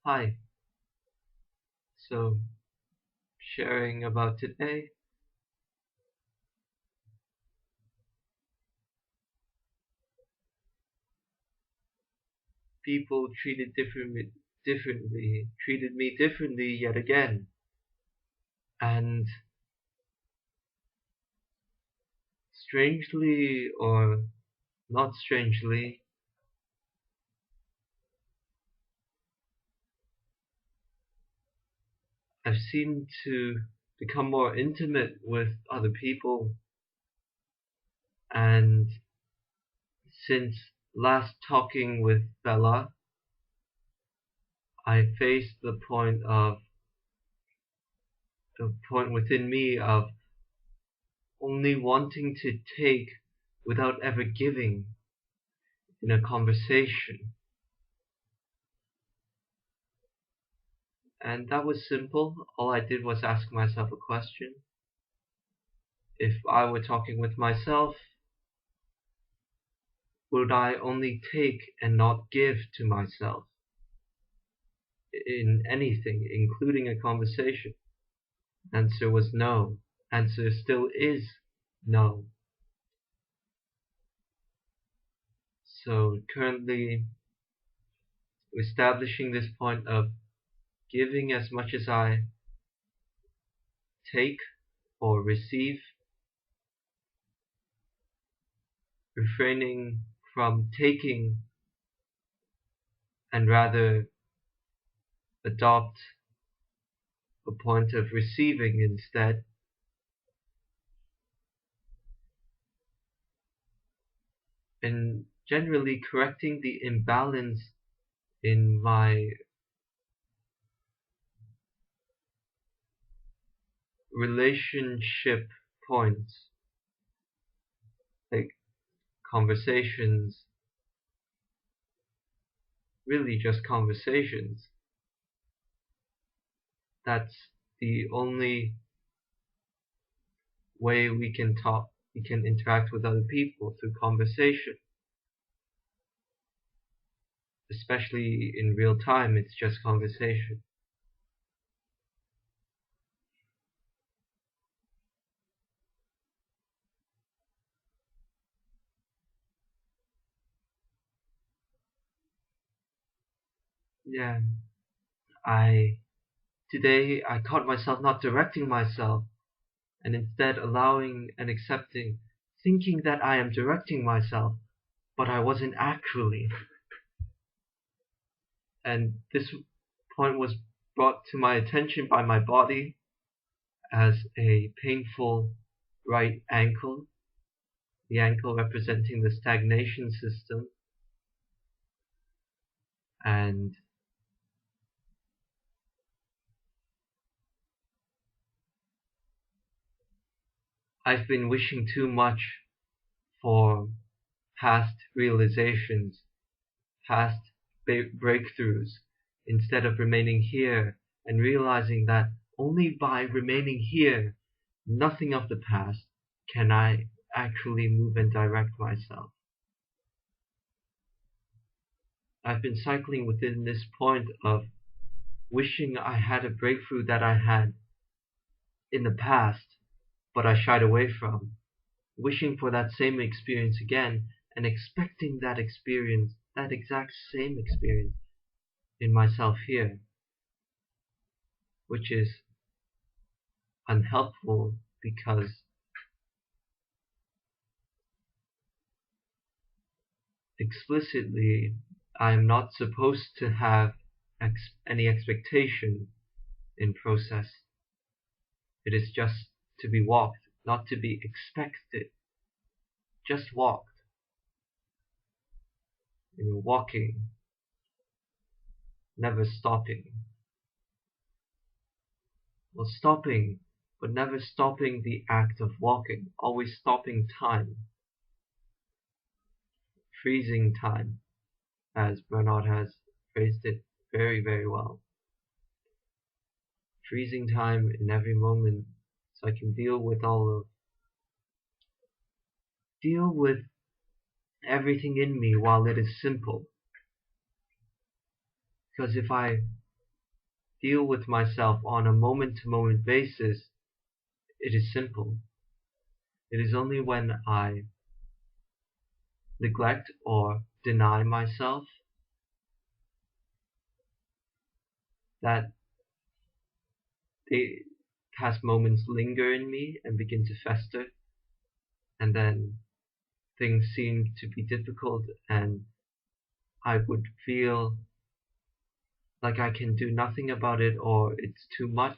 Hi. So, sharing about today, people treated me differently yet again. And strangely or not strangely, I've seemed to become more intimate with other people. And since last talking with Bella, I faced the point within me of only wanting to take without ever giving in a conversation. And that was simple. All I did was ask myself a question. If I were talking with myself, would I only take and not give to myself in anything, including a conversation? Answer was no. Answer still is no. So currently establishing this point of giving as much as I take or receive, refraining from taking and rather adopt a point of receiving instead, and generally correcting the imbalance in my relationship points, like conversations, really just conversations. That's the only way we can interact with other people through conversation. Especially in real time, it's just conversation. Yeah, I today I caught myself not directing myself and instead allowing and accepting, thinking that I am directing myself, but I wasn't actually. And this point was brought to my attention by my body as a painful right ankle, the ankle representing the stagnation system. And I've been wishing too much for past realizations, past breakthroughs, instead of remaining here and realizing that only by remaining here, nothing of the past, can I actually move and direct myself. I've been cycling within this point of wishing I had a breakthrough that I had in the past, but I shied away from, wishing for that same experience again and expecting that experience, that exact same experience in myself here, which is unhelpful because explicitly I am not supposed to have any expectation in process. It is just to be walked, not to be expected, just walked. Walking, never stopping. Well, stopping, but never stopping the act of walking, always stopping time, freezing time, as Bernard has phrased it very, very well. Freezing time in every moment so I can deal with everything in me while it is simple. Because if I deal with myself on a moment-to-moment basis, it is simple. It is only when I neglect or deny myself that the past moments linger in me and begin to fester, and then things seem to be difficult, and I would feel like I can do nothing about it or it's too much.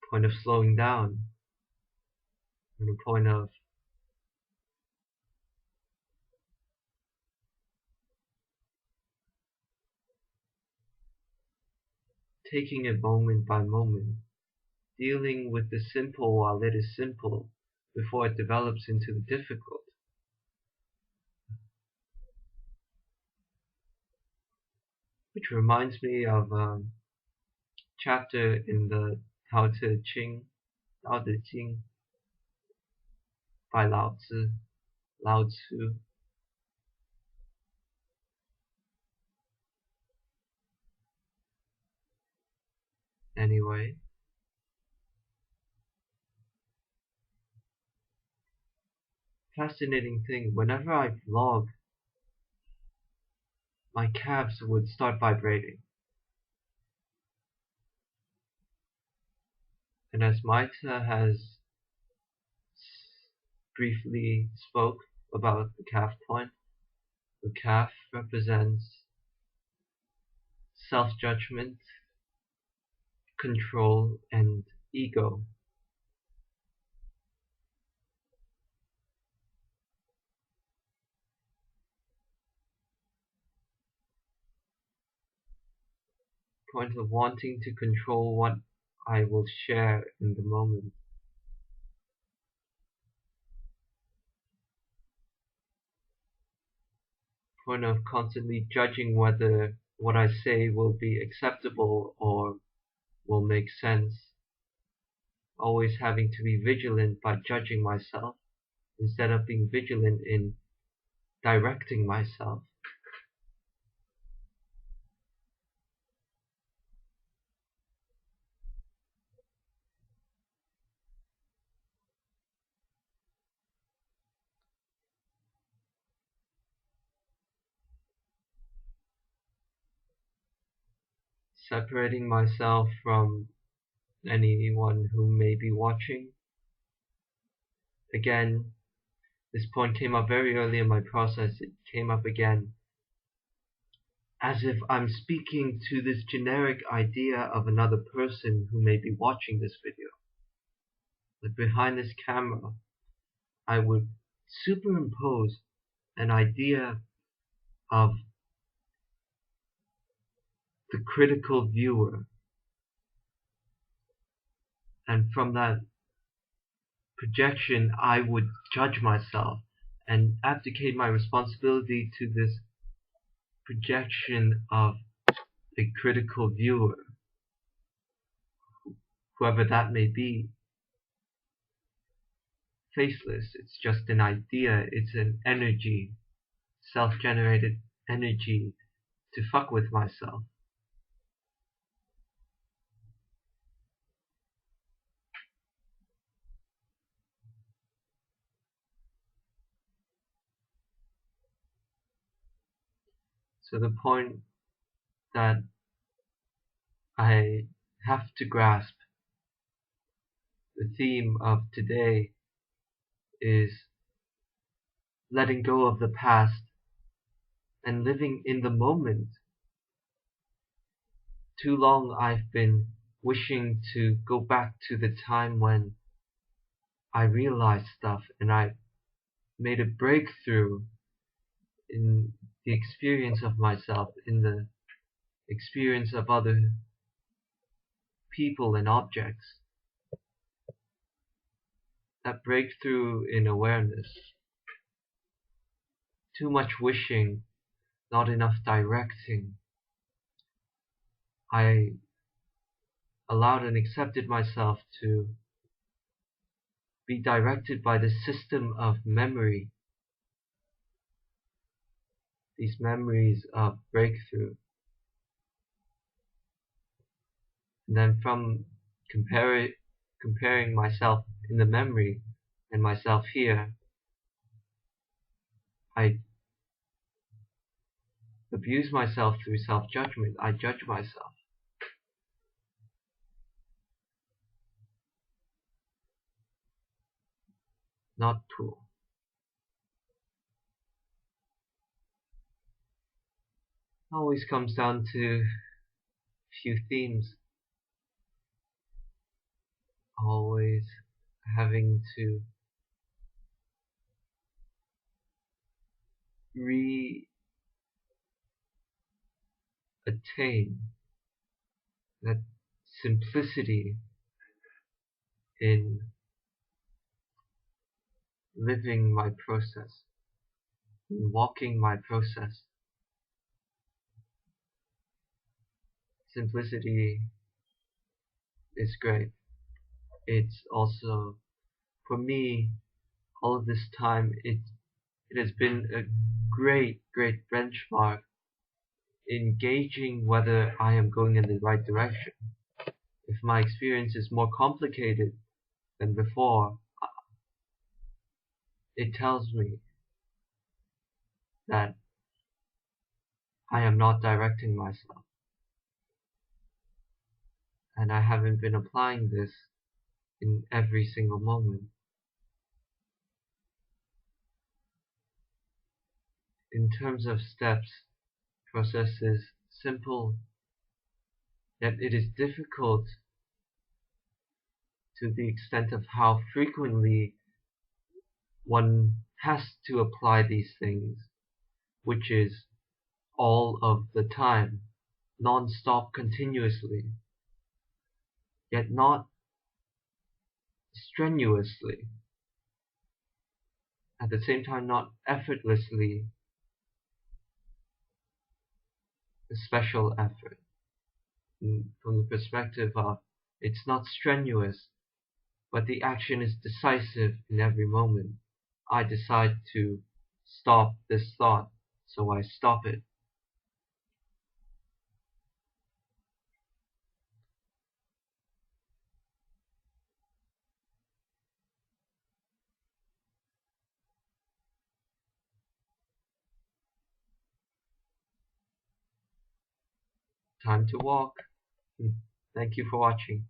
Point of slowing down, and a point of taking it moment by moment, dealing with the simple while it is simple before it develops into the difficult. Which reminds me of a chapter in the Tao Te Ching by Lao Tzu. Anyway, fascinating thing, whenever I vlog, my calves would start vibrating. And as Maita has briefly spoke about the calf point, the calf represents self-judgment, control, and ego. Point of wanting to control what I will share in the moment. Point of constantly judging whether what I say will be acceptable or will make sense. Always having to be vigilant by judging myself instead of being vigilant in directing myself. Separating myself from anyone who may be watching. Again, this point came up very early in my process. It came up again as if I'm speaking to this generic idea of another person who may be watching this video. But behind this camera, I would superimpose an idea of the critical viewer. And from that projection, I would judge myself and abdicate my responsibility to this projection of a critical viewer, whoever that may be. Faceless, it's just an idea, it's an energy, self-generated energy to fuck with myself. So the point that I have to grasp, the theme of today, is letting go of the past and living in the moment. Too long I've been wishing to go back to the time when I realized stuff and I made a breakthrough in the experience of myself, in the experience of other people and objects. That breakthrough in awareness. Too much wishing, not enough directing. I allowed and accepted myself to be directed by the system of memory. These memories of breakthrough, And then from comparing myself in the memory and myself here, I abuse myself through self-judgment. I judge myself. Not cool. Always comes down to few themes. Always having to re-attain that simplicity in living my process, in walking my process. Simplicity is great. It's also, for me, all of this time, it has been a great benchmark in gauging whether I am going in the right direction. If my experience is more complicated than before, it tells me that I am not directing myself, and I haven't been applying this in every single moment. In terms of steps, process is simple, yet it is difficult to the extent of how frequently one has to apply these things, which is all of the time, non-stop, continuously, yet not strenuously, at the same time not effortlessly, a special effort. From the perspective of it's not strenuous, but the action is decisive in every moment. I decide to stop this thought, so I stop it. Time to walk. Thank you for watching.